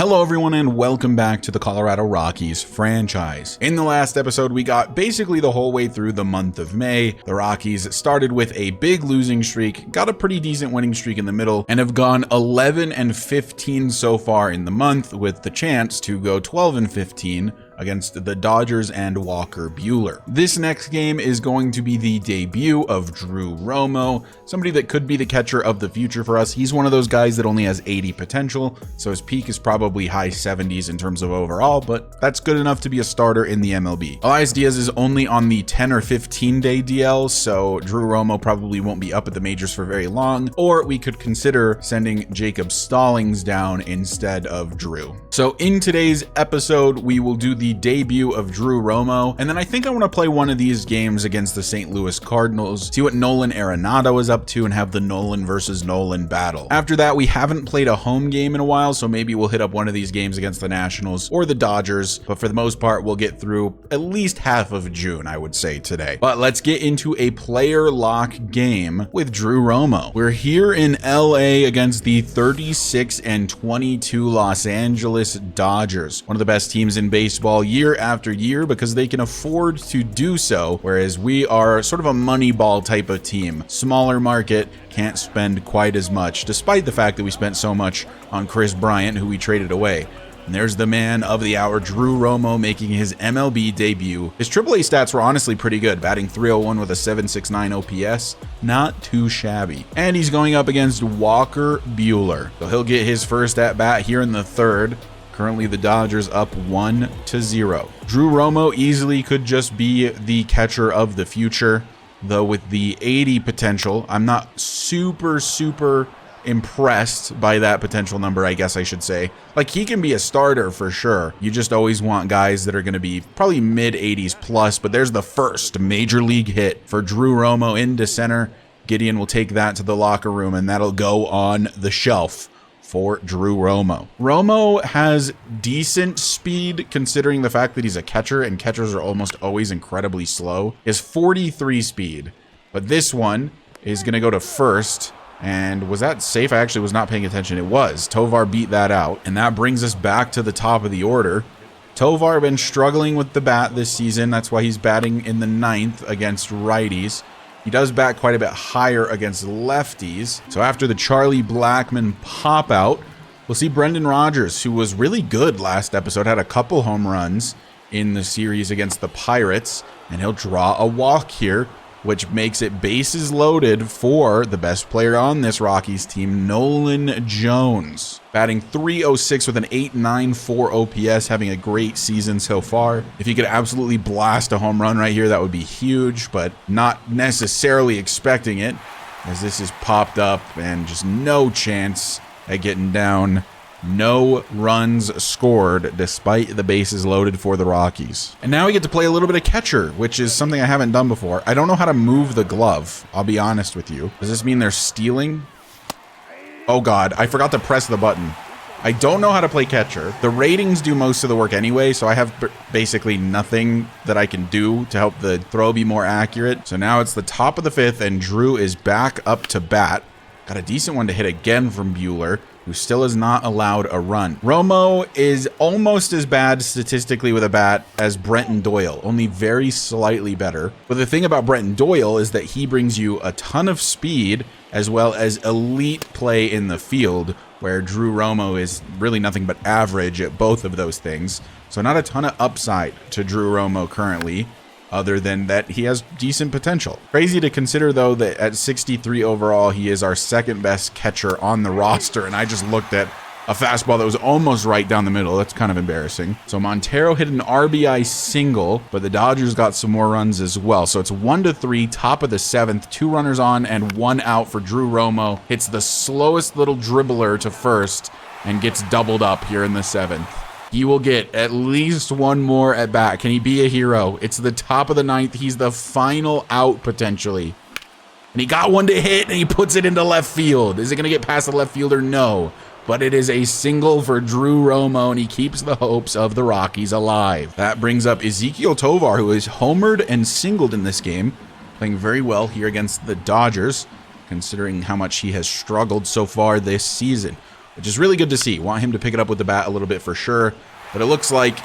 Hello everyone and welcome back to the Colorado Rockies franchise. In the last episode, we got basically the whole way through the month of May. The Rockies started with a big losing streak, got a pretty decent winning streak in the middle, and have gone 11-15 so far in the month, with the chance to go 12-15 against the Dodgers and Walker Buehler. This next game is going to be the debut of Drew Romo, somebody that could be the catcher of the future for us. He's one of those guys that only has 80 potential, so his peak is probably high 70s in terms of overall, but that's good enough to be a starter in the MLB. Elias Diaz is only on the 10 or 15 day DL, so Drew Romo probably won't be up at the majors for very long, or we could consider sending Jacob Stallings down instead of Drew. So in today's episode, we will do the debut of Drew Romo, and then I think I want to play one of these games against the St. Louis Cardinals, see what Nolan Arenado is up to, and have the Nolan versus Nolan battle. After that, we haven't played a home game in a while, so maybe we'll hit up one of these games against the Nationals or the Dodgers, but for the most part, we'll get through at least half of June, I would say, today. But let's get into a player lock game with Drew Romo. We're here in LA against the 36-22 Los Angeles Dodgers, one of the best teams in baseball year after year because they can afford to do so, whereas we are sort of a Moneyball type of team. Smaller market, can't spend quite as much, despite the fact that we spent so much on Chris Bryant, who we traded away. And there's the man of the hour, Drew Romo, making his MLB debut. His AAA stats were honestly pretty good, batting .301 with a .769 OPS. Not too shabby. And he's going up against Walker Buehler. So he'll get his first at-bat here in the third. Currently, the Dodgers up 1-0. Drew Romo easily could just be the catcher of the future, though with the 80 potential, I'm not super impressed by that potential number, I guess I should say. Like, he can be a starter for sure. You just always want guys that are going to be probably mid-80s plus, but there's the first major league hit for Drew Romo into center. Gideon will take that to the locker room, and that'll go on the shelf for Drew Romo. Romo has decent speed considering the fact that he's a catcher, and catchers are almost always incredibly slow. He has 43 speed, but this one is going to go to first. And was that safe? I actually was not paying attention. It was. Tovar beat that out, and that brings us back to the top of the order. Tovar been struggling with the bat this season. That's why he's batting in the 9th against righties. He does bat quite a bit higher against lefties. So after the Charlie Blackmon pop out, we'll see Brendan Rodgers, who was really good last episode, had a couple home runs in the series against the Pirates, and he'll draw a walk here, which makes it bases loaded for the best player on this Rockies team, Nolan Jones. Batting .306 with an .894 OPS, having a great season so far. If he could absolutely blast a home run right here, that would be huge, but not necessarily expecting it, as this is popped up and just no chance at getting down. No runs scored despite the bases loaded for the Rockies. And now we get to play a little bit of catcher, which is something I haven't done before. I don't know how to move the glove, I'll be honest with you. Does this mean they're stealing? Oh God, I forgot to press the button. I don't know how to play catcher. The ratings do most of the work anyway, so I have basically nothing that I can do to help the throw be more accurate. So now it's the top of the 5th, and Drew is back up to bat. Got a decent one to hit again from Buehler, who still is not allowed a run. Romo is almost as bad statistically with a bat as Brenton Doyle, only very slightly better. But the thing about Brenton Doyle is that he brings you a ton of speed as well as elite play in the field, where Drew Romo is really nothing but average at both of those things. So not a ton of upside to Drew Romo currently, other than that he has decent potential. Crazy to consider, though, that at 63 overall, he is our second best catcher on the roster, and I just looked at a fastball that was almost right down the middle. That's kind of embarrassing. So Montero hit an RBI single, but the Dodgers got some more runs as well. So it's 1-3, top of the 7th, 2 runners on and 1 out for Drew Romo. Hits the slowest little dribbler to first and gets doubled up here in the 7th. He will get at least one more at bat. Can he be a hero? It's the top of the 9th. He's the final out potentially. And he got one to hit, and he puts it into left field. Is it going to get past the left fielder? No. But it is a single for Drew Romo, and he keeps the hopes of the Rockies alive. That brings up Ezequiel Tovar, who is homered and singled in this game, playing very well here against the Dodgers, considering how much he has struggled so far this season. which is really good to see. Want him to pick it up with the bat a little bit for sure, but it looks like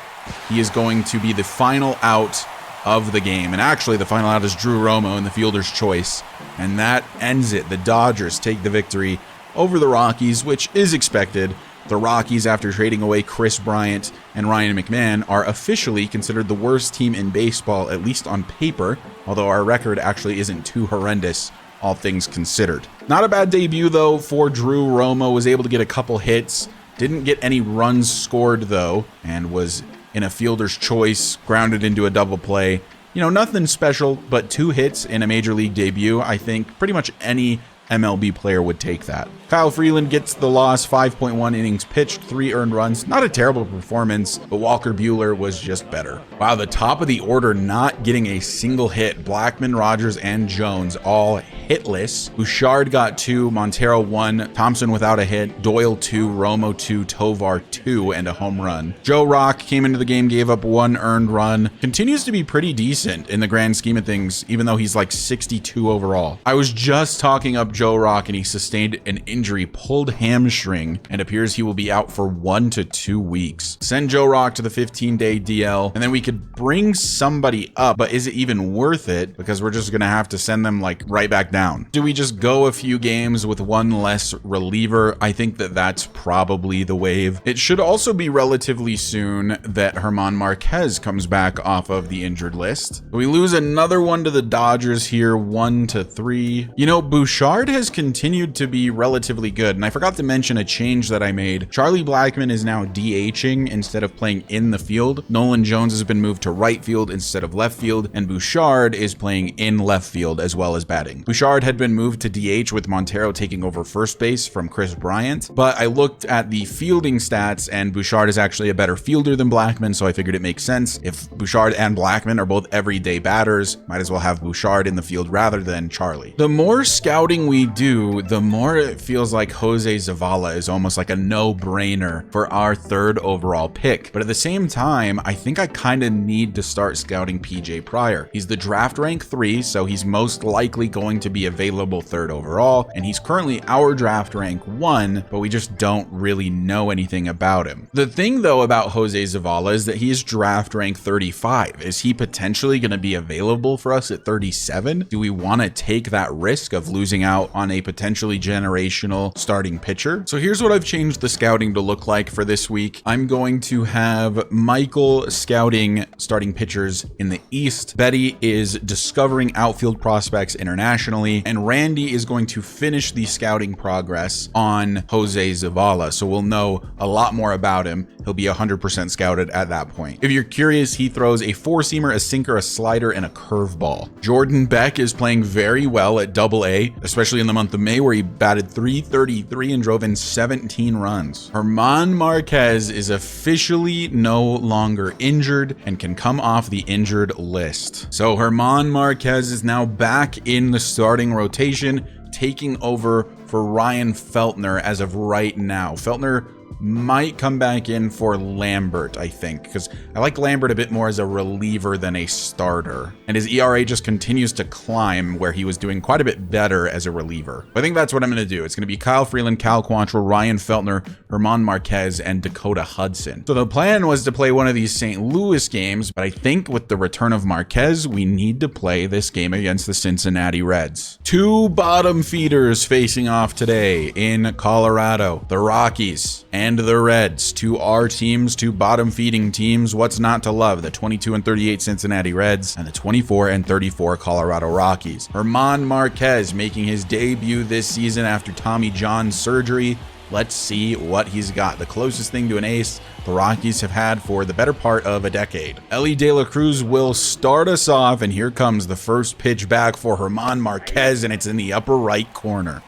he is going to be the final out of the game. And actually, the final out is Drew Romo in the fielder's choice, and that ends it. The Dodgers take the victory over the Rockies, which is expected. The Rockies, after trading away Chris Bryant and Ryan McMahon, are officially considered the worst team in baseball, at least on paper, although our record actually isn't too horrendous, all things considered. Not a bad debut, though, for Drew Romo. Was able to get a couple hits, didn't get any runs scored, though, and was in a fielder's choice, grounded into a double play. You know, nothing special, but 2 hits in a major league debut. I think pretty much any MLB player would take that. Kyle Freeland gets the loss, 5.1 innings pitched, 3 earned runs. Not a terrible performance, but Walker Buehler was just better. Wow, the top of the order not getting a single hit. Blackmon, Rogers, and Jones all hitless. Bouchard got 2, Montero 1, Thompson without a hit, Doyle 2, Romo 2, Tovar 2, and a home run. Joe Rock came into the game, gave up 1 earned run. Continues to be pretty decent in the grand scheme of things, even though he's like 62 overall. I was just talking up Joe Rock, and he sustained an injury, pulled hamstring, and appears he will be out for 1 to 2 weeks. Send Joe Rock to the 15-day DL, and then we could bring somebody up, but is it even worth it? Because we're just gonna have to send them like right back down. Do we just go a few games with 1 less reliever? I think that that's probably the wave. It should also be relatively soon that German Marquez comes back off of the injured list. We lose another one to the Dodgers here, 1 to 3. You know, Bouchard has continued to be relatively good, and I forgot to mention a change that I made. Charlie Blackmon is now DHing instead of playing in the field. Nolan Jones has been moved to right field instead of left field, and Bouchard is playing in left field as well as batting. Bouchard had been moved to DH with Montero taking over first base from Chris Bryant, but I looked at the fielding stats, and Bouchard is actually a better fielder than Blackmon, so I figured it makes sense. If Bouchard and Blackmon are both everyday batters, might as well have Bouchard in the field rather than Charlie. The more scouting we do, the more it feels like Jose Zavala is almost like a no-brainer for our 3rd overall pick. But at the same time, I think I kind of need to start scouting PJ Pryor. He's the draft rank 3, so he's most likely going to be available 3rd overall, and he's currently our draft rank 1, but we just don't really know anything about him. The thing, though, about Jose Zavala is that he is draft rank 35. Is he potentially going to be available for us at 37? Do we want to take that risk of losing out on a potentially generational starting pitcher? So here's what I've changed the scouting to look like for this week. I'm going to have Michael scouting starting pitchers in the East. Betty is discovering outfield prospects internationally, and Randy is going to finish the scouting progress on Jose Zavala. So we'll know a lot more about him. He'll be 100% scouted at that point. If you're curious, he throws a 4-seamer, a sinker, a slider, and a curveball. Jordan Beck is playing very well at Double-A, especially in the month of May, where he batted .333 and drove in 17 runs. German Marquez is officially no longer injured and can come off the injured list. So German Marquez is now back in the starting rotation, taking over for Ryan Feltner as of right now. Feltner might come back in for Lambert, I think, because I like Lambert a bit more as a reliever than a starter. And his ERA just continues to climb, where he was doing quite a bit better as a reliever. I think that's what I'm going to do. It's going to be Kyle Freeland, Cal Quantrill, Ryan Feltner, German Marquez, and Dakota Hudson. So the plan was to play one of these St. Louis games, but I think with the return of Marquez, we need to play this game against the Cincinnati Reds. 2 bottom feeders facing off today in Colorado. The Rockies and the Reds. 2 our teams, 2 bottom feeding teams. What's not to love? The 22-38 Cincinnati Reds and the 24-34 Colorado Rockies. German Marquez making his debut this season after Tommy John surgery. Let's see what he's got. The closest thing to an ace the Rockies have had for the better part of a decade. Ellie De La Cruz will start us off, and here comes the first pitch back for German Marquez, and it's in the upper right corner.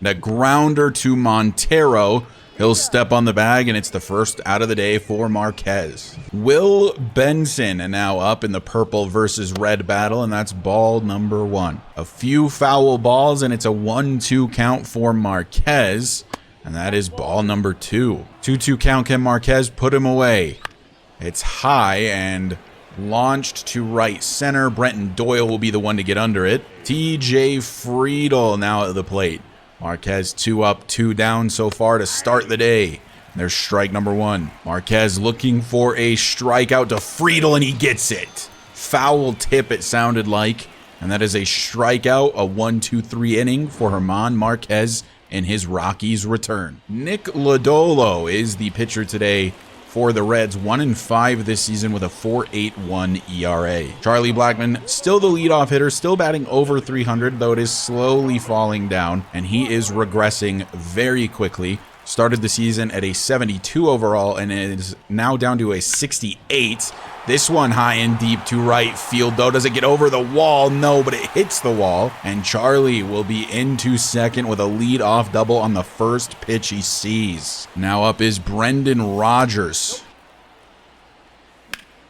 The grounder to Montero. He'll step on the bag, and it's the first out of the day for Marquez. Will Benson now up in the purple versus red battle, and that's ball number 1. A few foul balls, and it's a 1-2 count for Marquez, and that is ball number 2. 2-2 count. Can Marquez put him away? It's high and launched to right center. Brenton Doyle will be the one to get under it. TJ Friedel now at the plate. Marquez 2 up, 2 down so far to start the day. There's strike number 1. Marquez looking for a strikeout to Friedel, and he gets it. Foul tip, it sounded like. And that is a strikeout, a 1-2-3 inning for German Marquez in his Rockies return. Nick Lodolo is the pitcher today for the Reds, 1-5 this season with a 4.81 ERA. Charlie Blackmon, still the leadoff hitter, still batting over 300, though it is slowly falling down, and he is regressing very quickly. Started the season at a 72 overall and is now down to a 68. This one high and deep to right field, though. Does it get over the wall? No, but it hits the wall. And Charlie will be into second with a lead-off double on the first pitch he sees. Now up is Brendan Rodgers.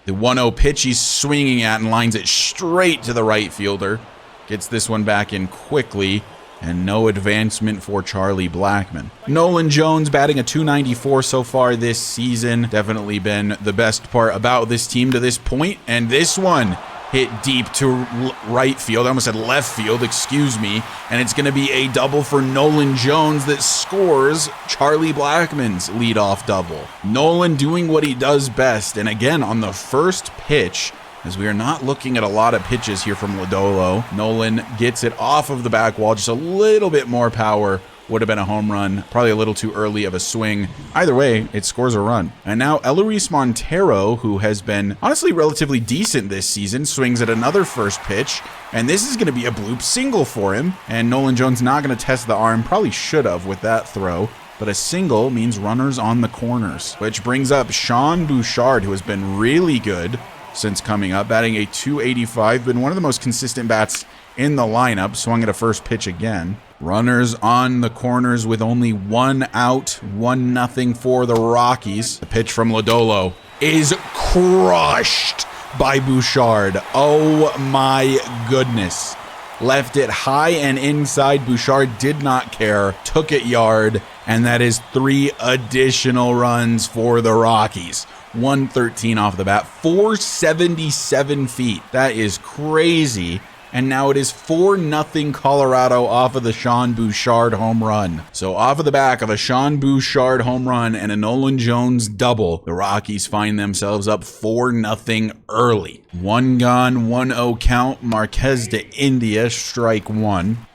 The 1-0 pitch he's swinging at and lines it straight to the right fielder. Gets this one back in quickly. And no advancement for Charlie Blackmon. Nolan Jones batting a 294 so far this season. Definitely been the best part about this team to this point. And this one hit deep to right field. I almost said left field, excuse me. And it's going to be a double for Nolan Jones that scores Charlie Blackmon's leadoff double. Nolan doing what he does best. And again, on the first pitch, as we are not looking at a lot of pitches here from Lodolo. Nolan gets it off of the back wall. Just a little bit more power. Would have been a home run. Probably a little too early of a swing. Either way, it scores a run. And now Eloise Montero, who has been honestly relatively decent this season, swings at another first pitch. And this is going to be a bloop single for him. And Nolan Jones not going to test the arm. Probably should have with that throw. But a single means runners on the corners. Which brings up Sean Bouchard, who has been really good since coming up, batting a 285, been one of the most consistent bats in the lineup. Swung at a first pitch again. Runners on the corners with only 1 out, 1-0 for the Rockies. The pitch from Lodolo is crushed by Bouchard. Oh my goodness. Left it high and inside. Bouchard did not care, took it yard, and that is 3 additional runs for the Rockies. 113 off the bat, 477 feet. That is crazy. And now it is 4-0 Colorado off of the Sean Bouchard home run. So off of the back of a Sean Bouchard home run and a Nolan Jones double, the Rockies find themselves up 4-0 early. 1 gone, 1-0 count. Marquez to India, strike 1.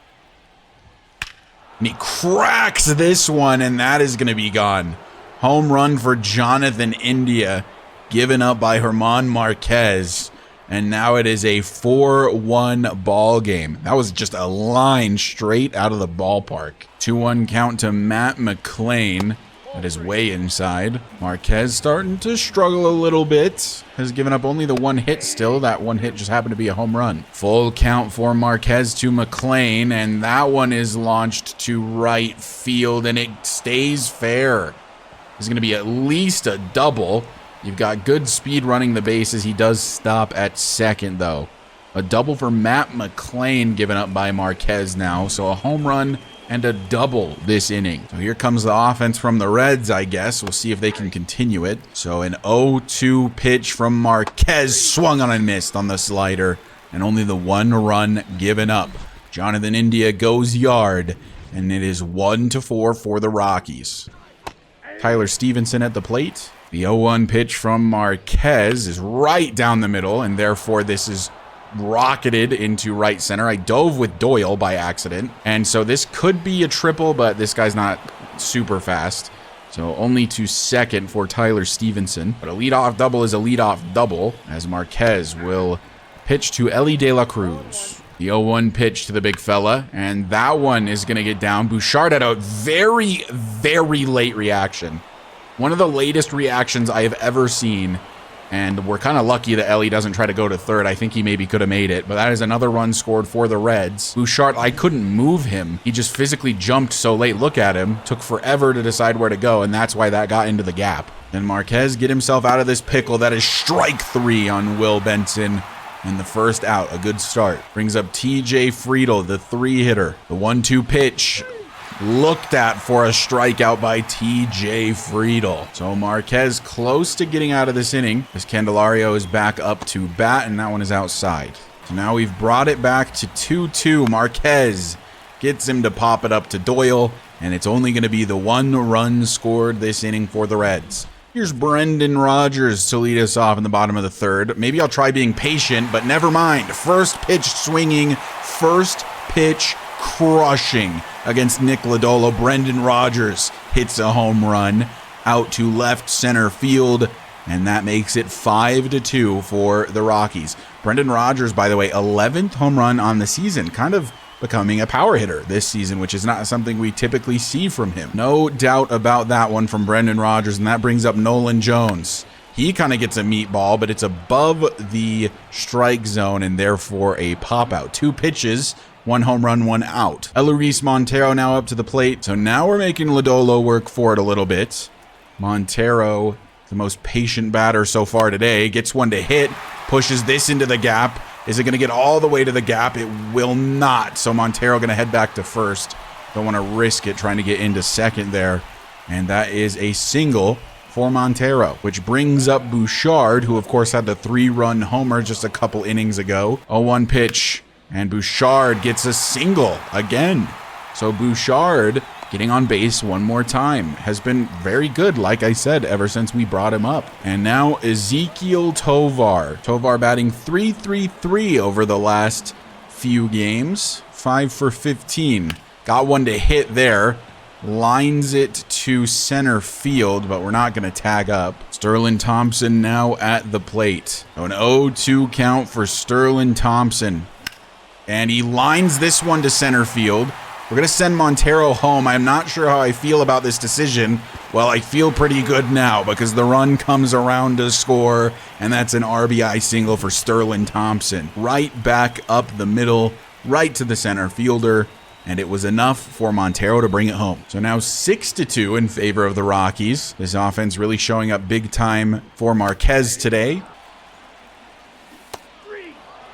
And he cracks this one, and that is going to be gone. Home run for Jonathan India, given up by German Marquez. And now it is a 4-1 ball game. That was just a line straight out of the ballpark. 2-1 count to Matt McLean. That is way inside. Marquez starting to struggle a little bit. Has given up only the 1 hit still. That 1 hit just happened to be a home run. Full count for Marquez to McLean. And that one is launched to right field. And it stays fair. It's going to be at least a double. You've got good speed running the bases. He does stop at second, though. A double for Matt McLean given up by Marquez now. So a home run and a double this inning. So here comes the offense from the Reds, I guess. We'll see if they can continue it. So an 0-2 pitch from Marquez. Swung on and missed on the slider. And only the 1 run given up. Jonathan India goes yard. And it is 1-4 for the Rockies. Tyler Stevenson at the plate. The 0-1 pitch from Marquez is right down the middle, and therefore this is rocketed into right center. I dove with Doyle by accident, and so this could be a triple, but this guy's not super fast. So only to second for Tyler Stevenson. But a leadoff double is a leadoff double, as Marquez will pitch to Ellie De La Cruz. The 0-1 pitch to the big fella, and that one is going to get down. Bouchard had a very, very late reaction. One of the latest reactions I have ever seen, and we're kind of lucky that Ellie doesn't try to go to third. I think he maybe could have made it, but that is another run scored for the Reds. Bouchard, I couldn't move him. He just physically jumped so late. Look at him. Took forever to decide where to go, and that's why that got into the gap. Then Marquez get himself out of this pickle. That is strike 3 on Will Benson. And the first out, a good start. Brings up TJ Friedel, the 3-hitter. The 1-2 pitch looked at for a strikeout by TJ Friedel. So Marquez close to getting out of this inning as Candelario is back up to bat, and that one is outside. So now we've brought it back to 2-2. Marquez gets him to pop it up to Doyle, and it's only going to be the 1 run scored this inning for the Reds. Here's Brendan Rodgers to lead us off in the bottom of the 3rd. Maybe I'll try being patient, but never mind. First pitch swinging, first pitch crushing against Nick Lodolo. Brendan Rodgers hits a home run out to left center field, and that makes it 5-2 for the Rockies. Brendan Rodgers, by the way, 11th home run on the season, kind of becoming a power hitter this season, which is not something we typically see from him. No doubt about that one from Brendan Rodgers, and that brings up Nolan Jones. He kind of gets a meatball, but it's above the strike zone and therefore a pop out. 2 pitches, 1 home run, 1 out. Eloise Montero now up to the plate, so now we're making Lodolo work for it a little bit. Montero, the most patient batter so far today, gets one to hit, pushes this into the gap. Is it going to get all the way to the gap? It will not. So Montero going to head back to first. Don't want to risk it trying to get into second there. And that is a single for Montero, which brings up Bouchard, who of course had the 3-run homer just a couple innings ago. 0-1 pitch, and Bouchard gets a single again. So Bouchard getting on base one more time. Has been very good, like I said, ever since we brought him up. And now Ezequiel Tovar. Tovar batting .333 over the last few games. 5 for 15. Got one to hit there. Lines it to center field, but we're not going to tag up. Sterling Thompson now at the plate. An 0-2 count for Sterling Thompson. And he lines this one to center field. We're going to send Montero home. I'm not sure how I feel about this decision. Well, I feel pretty good now because the run comes around to score, and that's an RBI single for Sterling Thompson. Right back up the middle, right to the center fielder, and it was enough for Montero to bring it home. So now 6-2 in favor of the Rockies. This offense really showing up big time for Marquez today.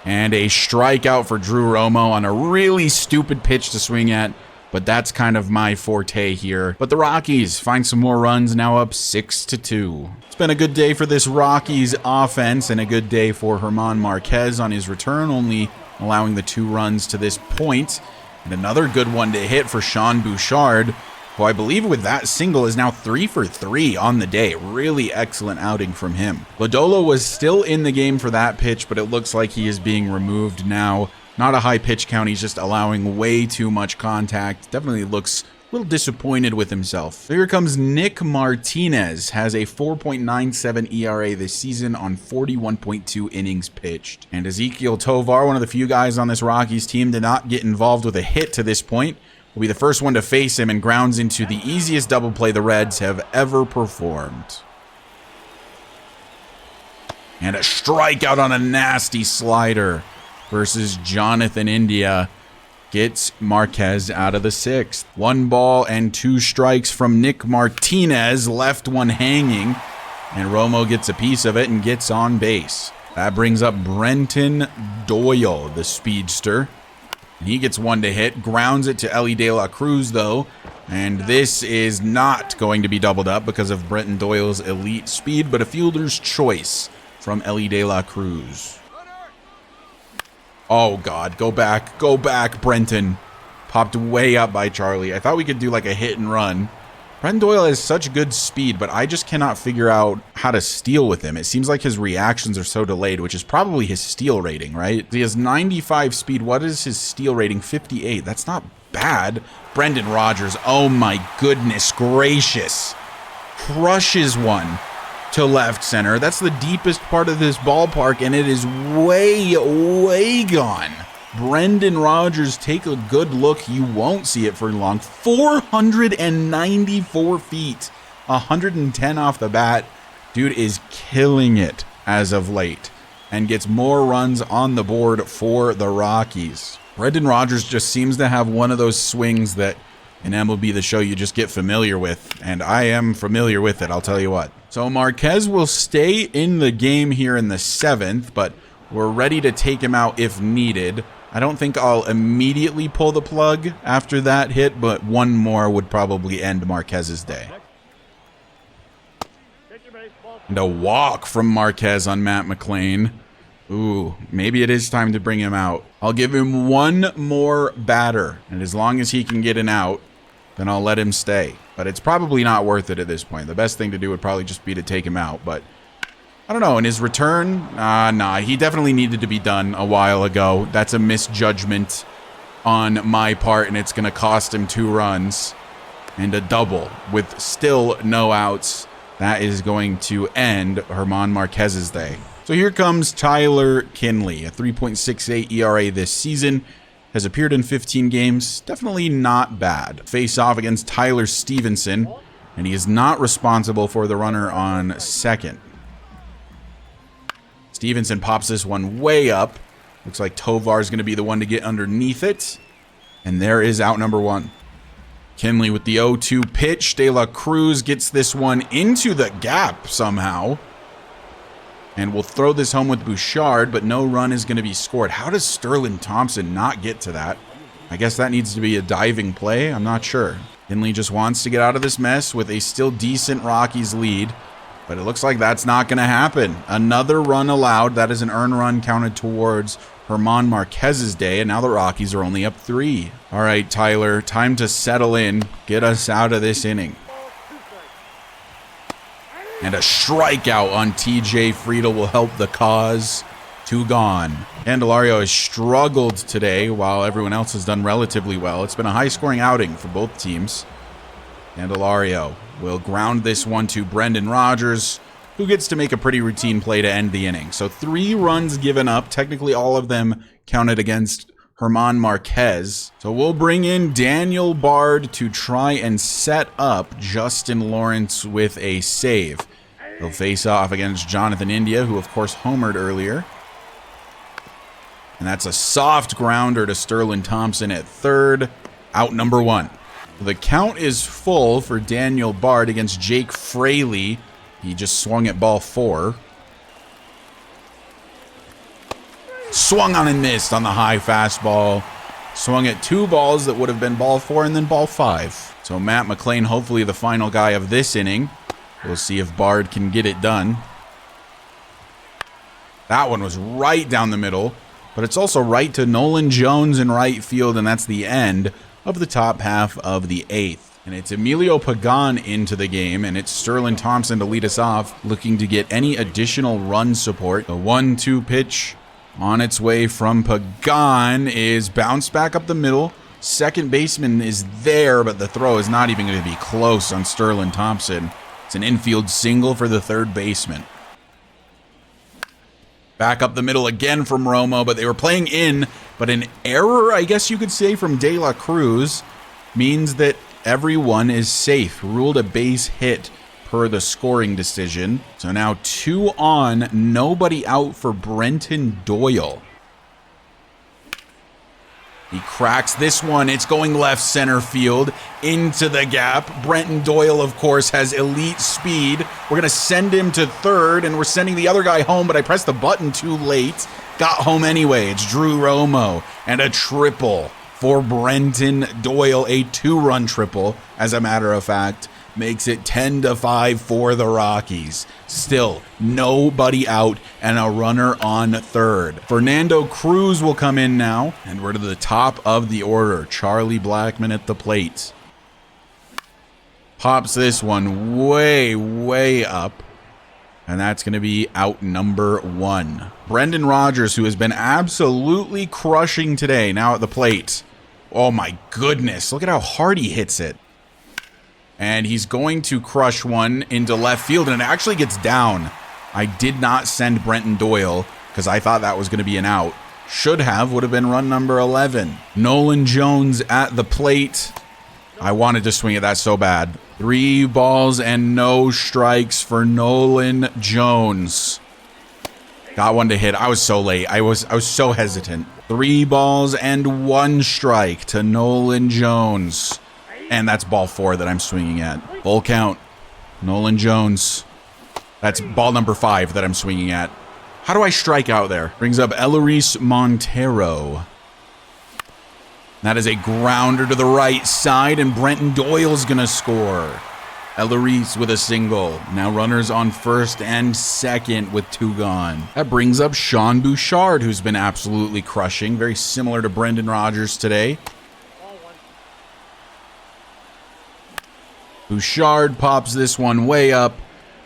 And a strikeout for Drew Romo on a really stupid pitch to swing at, but that's kind of my forte here. But the Rockies find some more runs, now up 6-2. It's been a good day for this Rockies offense and a good day for German Marquez on his return, only allowing the 2 runs to this point. And another good one to hit for Sean Bouchard, who I believe with that single is now 3 for 3 on the day. Really excellent outing from him. Lodolo was still in the game for that pitch, but it looks like he is being removed now. Not a high pitch count, he's just allowing way too much contact. Definitely looks a little disappointed with himself. Here comes Nick Martinez, has a 4.97 ERA this season on 41.2 innings pitched. And Ezequiel Tovar, one of the few guys on this Rockies team, did not get involved with a hit to this point. Will be the first one to face him and grounds into the easiest double play the Reds have ever performed. And a strikeout on a nasty slider versus Jonathan India gets Marquez out of the 6th. 1 ball and 2 strikes from Nick Martinez, left one hanging, and Romo gets a piece of it and gets on base. That brings up Brenton Doyle, the speedster. He gets one to hit, grounds it to Ellie De La Cruz, though, and this is not going to be doubled up because of Brenton Doyle's elite speed, but a fielder's choice from Ellie De La Cruz. Oh, God, go back, Brenton. Popped way up by Charlie. I thought we could do like a hit and run. Brenton Doyle has such good speed, but I just cannot figure out how to steal with him. It seems like his reactions are so delayed, which is probably his steal rating, right? He has 95 speed. What is his steal rating? 58. That's not bad. Brendan Rodgers, oh my goodness gracious. Crushes one to left center. That's the deepest part of this ballpark, and it is way, way gone. Brendan Rodgers, take a good look. You won't see it for long. 494 feet, 110 off the bat. Dude is killing it as of late and gets more runs on the board for the Rockies. Brendan Rodgers just seems to have one of those swings that in MLB The Show you just get familiar with, and I am familiar with it, I'll tell you what. So Marquez will stay in the game here in the 7th, but we're ready to take him out if needed. I don't think I'll immediately pull the plug after that hit, but one more would probably end Marquez's day. And a walk from Marquez on Matt McLean. Ooh, maybe it is time to bring him out. I'll give him one more batter, and as long as he can get an out, then I'll let him stay. But it's probably not worth it at this point. The best thing to do would probably just be to take him out, but I don't know. In his return, nah, he definitely needed to be done a while ago. That's a misjudgment on my part, and it's going to cost him 2 runs and a double with still no outs. That is going to end Germán Marquez's day. So here comes Tyler Kinley, a 3.68 ERA this season, has appeared in 15 games, definitely not bad. Face off against Tyler Stevenson, and he is not responsible for the runner on second. Stevenson pops this one way up. Looks like Tovar is going to be the one to get underneath it, and there is out number 1. Kinley with the 0-2 pitch. De La Cruz gets this one into the gap somehow. And we'll throw this home with Bouchard, but no run is going to be scored. How does Sterling Thompson not get to that? I guess that needs to be a diving play. I'm not sure. Kinley just wants to get out of this mess with a still decent Rockies lead, but it looks like that's not going to happen. Another run allowed. That is an earned run counted towards Germán Marquez's day, and now the Rockies are only up 3. All right, Tyler, time to settle in. Get us out of this inning. And a strikeout on TJ Friedel will help the cause. 2 gone. Candelario has struggled today while everyone else has done relatively well. It's been a high-scoring outing for both teams. Candelario will ground this one to Brendan Rodgers, who gets to make a pretty routine play to end the inning. So 3 runs given up, technically all of them counted against Germán Marquez. So we'll bring in Daniel Bard to try and set up Justin Lawrence with a save. He'll face off against Jonathan India, who of course homered earlier. And that's a soft grounder to Sterling Thompson at third. Out number 1. The count is full for Daniel Bard against Jake Fraley. He just swung at ball 4. Swung on and missed on the high fastball. Swung at 2 balls that would have been ball 4 and then ball 5. So Matt McLean, hopefully the final guy of this inning. We'll see if Bard can get it done. That one was right down the middle, but it's also right to Nolan Jones in right field, and that's the end of the top half of the 8th. And it's Emilio Pagan into the game, and it's Sterling Thompson to lead us off, looking to get any additional run support. The 1-2 pitch on its way from Pagan is bounced back up the middle. Second baseman is there, but the throw is not even going to be close on Sterling Thompson. It's an infield single for the third baseman. Back up the middle again from Romo, but they were playing in, but an error, I guess you could say, from De La Cruz means that everyone is safe. Ruled a base hit per the scoring decision. So now 2 on, nobody out for Brenton Doyle. He cracks this one. It's going left center field into the gap. Brenton Doyle, of course, has elite speed. We're going to send him to third, and we're sending the other guy home, but I pressed the button too late. Got home anyway. It's Drew Romo, and a triple for Brenton Doyle. A 2-run triple, as a matter of fact. Makes it 10-5 for the Rockies. Still, nobody out and a runner on third. Fernando Cruz will come in now, and we're to the top of the order. Charlie Blackmon at the plate. Pops this one way, way up, and that's going to be out number 1. Brendan Rodgers, who has been absolutely crushing today, now at the plate. Oh my goodness, look at how hard he hits it. And he's going to crush one into left field, and it actually gets down. I did not send Brenton Doyle because I thought that was going to be an out. Should have, would have been run number 11. Nolan Jones at the plate. I wanted to swing at that so bad. 3 balls and no strikes for Nolan Jones. Got one to hit. I was so late. I was so hesitant. 3 balls and 1 strike to Nolan Jones. And that's ball 4 that I'm swinging at. Full count. Nolan Jones. That's ball number 5 that I'm swinging at. How do I strike out there? Brings up Eleris Montero. That is a grounder to the right side, and Brenton Doyle's going to score. Ellery with a single. Now runners on first and second with 2 gone. That brings up Sean Bouchard, who's been absolutely crushing. Very similar to Brendan Rodgers today. Bouchard pops this one way up,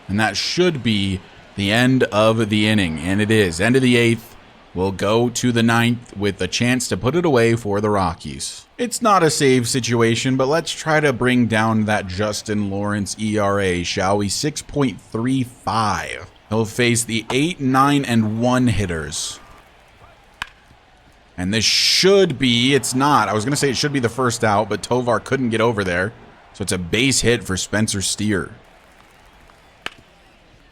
and that should be the end of the inning. And it is. End of the 8th. We'll go to the 9th with a chance to put it away for the Rockies. It's not a save situation, but let's try to bring down that Justin Lawrence ERA, shall we? 6.35. He'll face the 8, 9, and 1 hitters. And this should be, it's not. I was going to say it should be the first out, but Tovar couldn't get over there. So it's a base hit for Spencer Steer.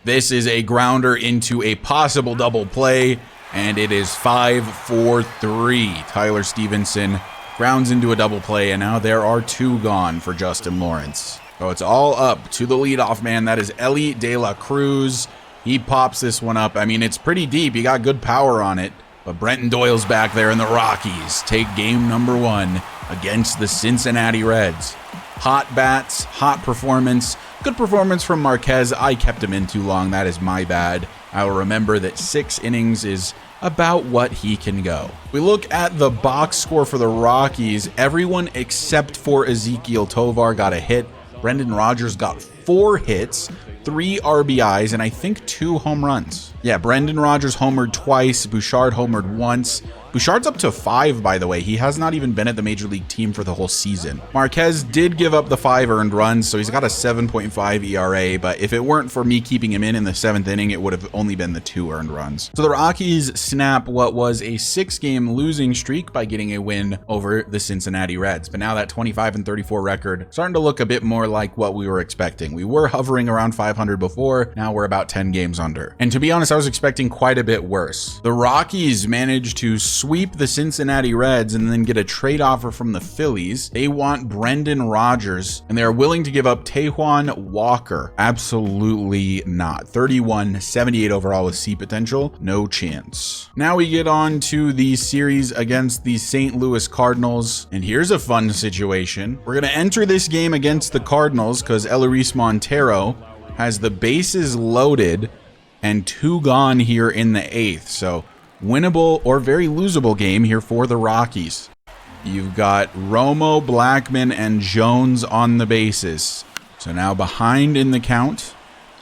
This is a grounder into a possible double play. And it is 5-4-3. Tyler Stevenson grounds into a double play, and now there are 2 gone for Justin Lawrence. So it's all up to the leadoff man. That is Elly De La Cruz. He pops this one up. I mean, it's pretty deep. He got good power on it. But Brenton Doyle's back there, and the Rockies take game number 1 against the Cincinnati Reds. Hot bats, hot performance. Good performance from Marquez. I kept him in too long. That is my bad. I will remember that 6 innings is about what he can go. We look at the box score for the Rockies. Everyone except for Ezequiel Tovar got a hit. Brendan Rodgers got 4 hits, 3 RBIs, and I think 2 home runs. Yeah, Brendan Rodgers homered twice. Bouchard homered once. Bouchard's up to 5, by the way. He has not even been at the major league team for the whole season. Marquez did give up the 5 earned runs, so he's got a 7.5 ERA, but if it weren't for me keeping him in the 7th inning, it would have only been the 2 earned runs. So the Rockies snap what was a 6-game losing streak by getting a win over the Cincinnati Reds. But now that 25-34 record starting to look a bit more like what we were expecting. We were hovering around 500 before. Now we're about 10 games under. And to be honest, I was expecting quite a bit worse. The Rockies managed to sweep the Cincinnati Reds and then get a trade offer from the Phillies. They want Brendan Rodgers, and they're willing to give up Taijuan Walker. Absolutely not. 31, 78 overall with C potential. No chance. Now we get on to the series against the St. Louis Cardinals, and here's a fun situation. We're going to enter this game against the Cardinals because Eleris Montero has the bases loaded and 2 gone here in the 8th. So winnable or very losable game here for the Rockies. You've got Romo, Blackman, and Jones on the bases. So now behind in the count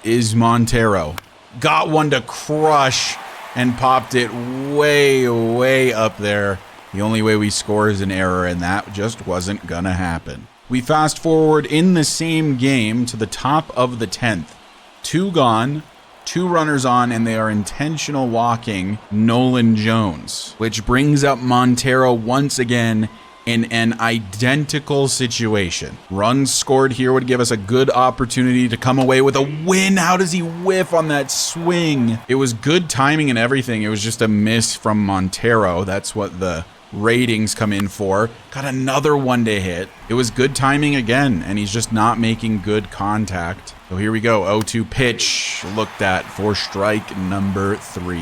is Montero. Got one to crush and popped it way, way up there. The only way we score is an error, and that just wasn't gonna happen. We fast forward in the same game to the top of the 10th. 2 gone. 2 runners on, and they are intentional walking Nolan Jones, which brings up Montero once again in an identical situation. Runs scored here would give us a good opportunity to come away with a win. How does he whiff on that swing? It was good timing and everything. It was just a miss from Montero. That's what the ratings come in for. Got another one-day hit. It was good timing again, and he's just not making good contact. So here we go. 0-2 pitch looked at for strike number 3.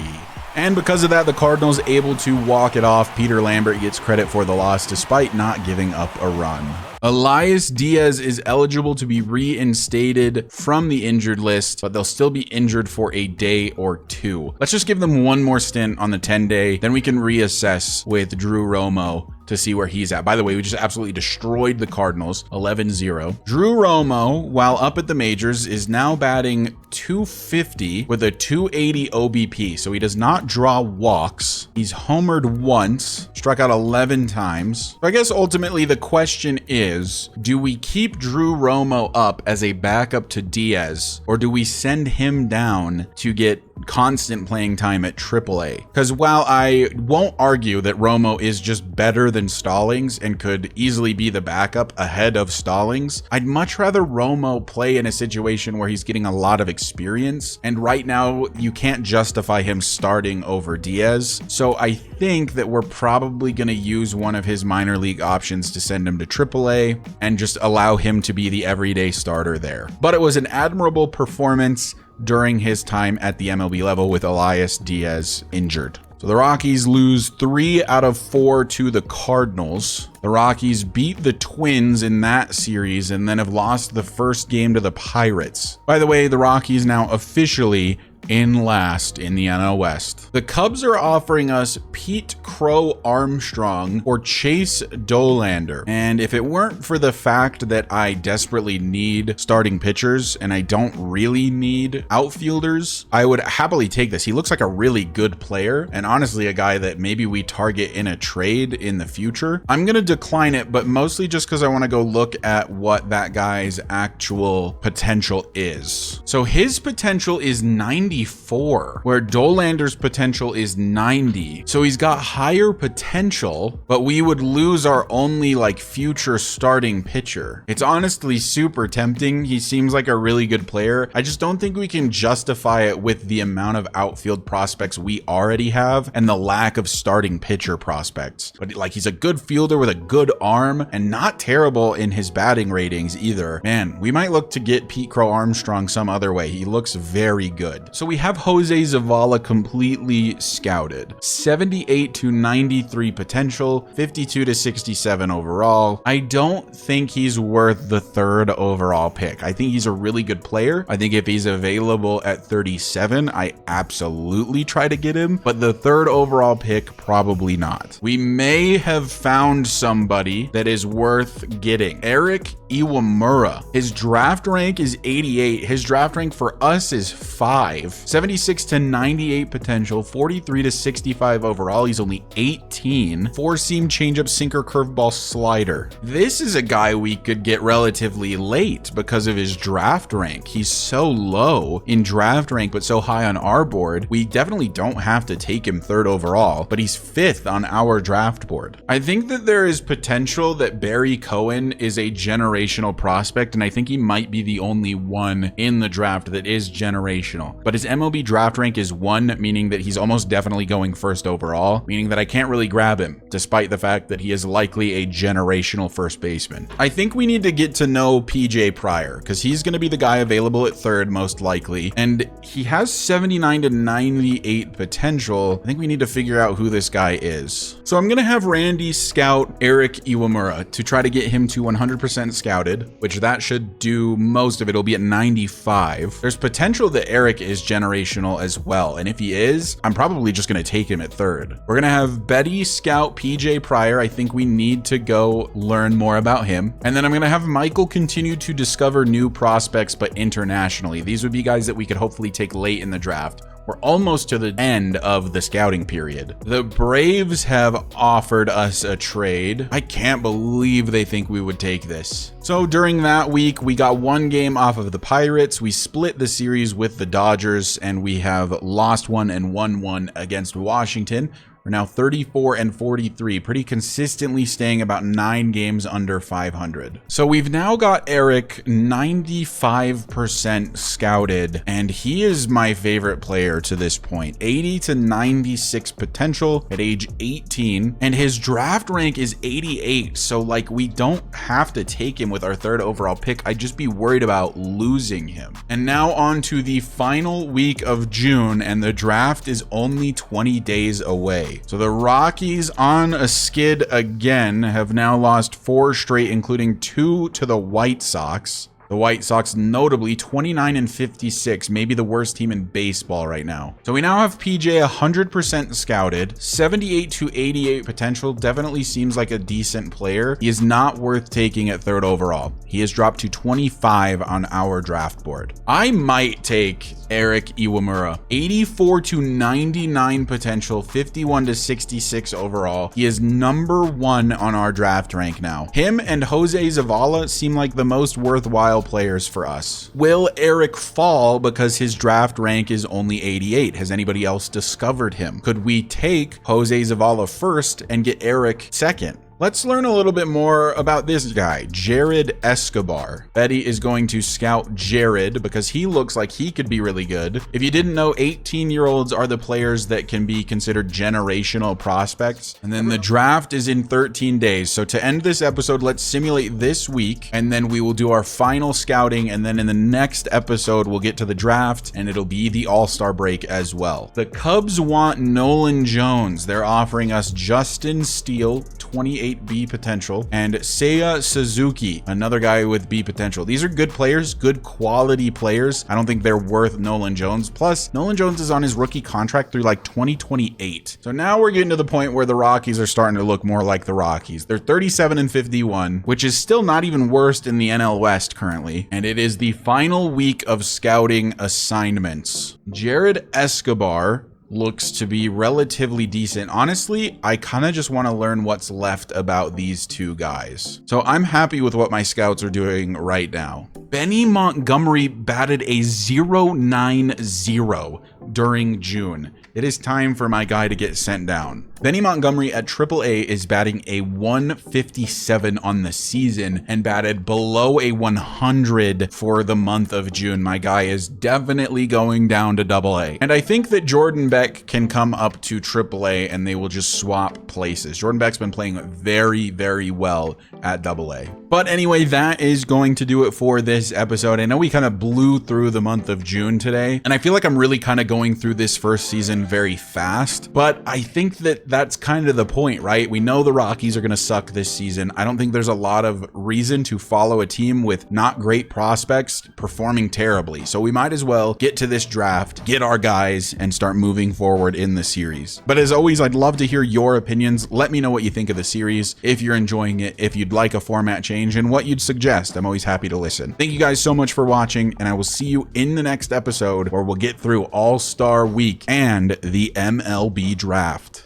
And because of that, the Cardinals able to walk it off. Peter Lambert gets credit for the loss despite not giving up a run. Elias Diaz is eligible to be reinstated from the injured list, but they'll still be injured for a day or 2. Let's just give them one more stint on the 10-day, then we can reassess with Drew Romo to see where he's at. By the way, we just absolutely destroyed the Cardinals, 11-0. Drew Romo, while up at the majors, is now batting .250 with a .280 OBP, so he does not draw walks. He's homered once, struck out 11 times. So I guess ultimately the question is, do we keep Drew Romo up as a backup to Diaz, or do we send him down to get constant playing time at AAA? Because while I won't argue that Romo is just better than Stallings and could easily be the backup ahead of Stallings, I'd much rather Romo play in a situation where he's getting a lot of experience, and right now you can't justify him starting over Diaz. So I think that we're probably going to use one of his minor league options to send him to AAA and just allow him to be the everyday starter there. But it was an admirable performance during his time at the MLB level with Elias Diaz injured. So the Rockies lose 3 out of 4 to the Cardinals. The Rockies beat the Twins in that series and then have lost the first game to the Pirates. By the way, the Rockies now officially in last in the NL West. The Cubs are offering us Pete Crow Armstrong or Chase Dollander. And if it weren't for the fact that I desperately need starting pitchers and I don't really need outfielders, I would happily take this. He looks like a really good player and honestly a guy that maybe we target in a trade in the future. I'm going to decline it, but mostly just because I want to go look at what that guy's actual potential is. So his potential is 94, where Dollander's potential is 90. So he's got higher potential, but we would lose our only like future starting pitcher. It's honestly super tempting. He seems like a really good player. I just don't think we can justify it with the amount of outfield prospects we already have and the lack of starting pitcher prospects. But like, he's a good fielder with a good arm and not terrible in his batting ratings either. Man, we might look to get Pete Crow Armstrong some other way. He looks very good. So we have Jose Zavala completely scouted. 78 to 93 potential, 52 to 67 overall. I don't think he's worth the 3rd overall pick. I think he's a really good player. I think if he's available at 37, I absolutely try to get him, but the 3rd overall pick, probably not. We may have found somebody that is worth getting. Eric Iwamura. His draft rank is 88. His draft rank for us is 5. 76 to 98 potential, 43 to 65 overall. He's only 18. 4-seam changeup, sinker, curveball, slider. This is a guy we could get relatively late because of his draft rank. He's so low in draft rank, but so high on our board. We definitely don't have to take him 3rd overall, but he's 5th on our draft board. I think that there is potential that Barry Cohen is a generational prospect, and I think he might be the only one in the draft that is generational. But his MLB draft rank is 1, meaning that he's almost definitely going 1st overall, meaning that I can't really grab him, despite the fact that he is likely a generational first baseman. I think we need to get to know PJ Pryor, because he's going to be the guy available at 3rd most likely, and he has 79 to 98 potential. I think we need to figure out who this guy is. So I'm going to have Randy scout Eric Iwamura to try to get him to 100% scouted, which that should do most of it. It'll be at 95. There's potential that Eric is generational as well, and if he is, I'm probably just going to take him at 3rd. We're going to have Betty scout PJ Pryor. I think we need to go learn more about him. And then I'm going to have Michael continue to discover new prospects, but internationally. These would be guys that we could hopefully take late in the draft. We're almost to the end of the scouting period. The Braves have offered us a trade. I can't believe they think we would take this. So during that week, we got 1 game off of the Pirates. We split the series with the Dodgers, and we have lost 1 and won 1 against Washington. We're now 34 and 43, pretty consistently staying about 9 games under 500. So we've now got Eric 95% scouted, and he is my favorite player to this point. 80 to 96 potential at age 18, and his draft rank is 88. So like, we don't have to take him with our 3rd overall pick. I'd just be worried about losing him. And now on to the final week of June, and the draft is only 20 days away. So the Rockies on a skid again, have now lost 4 straight, including 2 to the White Sox. The White Sox notably 29 and 56, maybe the worst team in baseball right now. So we now have PJ 100% scouted, 78 to 88 potential, definitely seems like a decent player. He is not worth taking at 3rd overall. He has dropped to 25 on our draft board. I might take Eric Iwamura, 84 to 99 potential, 51 to 66 overall. He is number 1 on our draft rank now. Him and Jose Zavala seem like the most worthwhile players for us. Will Eric fall because his draft rank is only 88? Has anybody else discovered him? Could we take Jose Zavala 1st and get Eric 2nd? Let's learn a little bit more about this guy, Jared Escobar. Betty is going to scout Jared because he looks like he could be really good. If you didn't know, 18-year-olds are the players that can be considered generational prospects. And then the draft is in 13 days. So to end this episode, let's simulate this week, and then we will do our final scouting. And then in the next episode, we'll get to the draft, and it'll be the All-Star break as well. The Cubs want Nolan Jones. They're offering us Justin Steele, 28 B potential, and Seiya Suzuki, another guy with B potential. These are good players, good quality players. I don't think they're worth Nolan Jones. Plus, Nolan Jones is on his rookie contract through like 2028. So now we're getting to the point where the Rockies are starting to look more like the Rockies. They're 37-51, which is still not even worst in the NL West currently. And it is the final week of scouting assignments. Jared Escobar looks to be relatively decent. Honestly, I kind of just want to learn what's left about these two guys. So I'm happy with what my scouts are doing right now. Benny Montgomery batted a 0.90 during June. It is time for my guy to get sent down. Benny Montgomery at AAA is batting a 157 on the season and batted below a 100 for the month of June. My guy is definitely going down to AA. And I think that Jordan Beck can come up to AAA and they will just swap places. Jordan Beck's been playing very, very well at AA. But anyway, that is going to do it for this episode. I know we kind of blew through the month of June today, and I feel like I'm really kind of going through this first season very fast, but I think that that's kind of the point, right? We know the Rockies are going to suck this season. I don't think there's a lot of reason to follow a team with not great prospects performing terribly. So we might as well get to this draft, get our guys, and start moving forward in the series. But as always, I'd love to hear your opinions. Let me know what you think of the series, if you're enjoying it, if you'd like a format change, and what you'd suggest. I'm always happy to listen. Thank you guys so much for watching, and I will see you in the next episode where we'll get through All-Star Week and the MLB draft.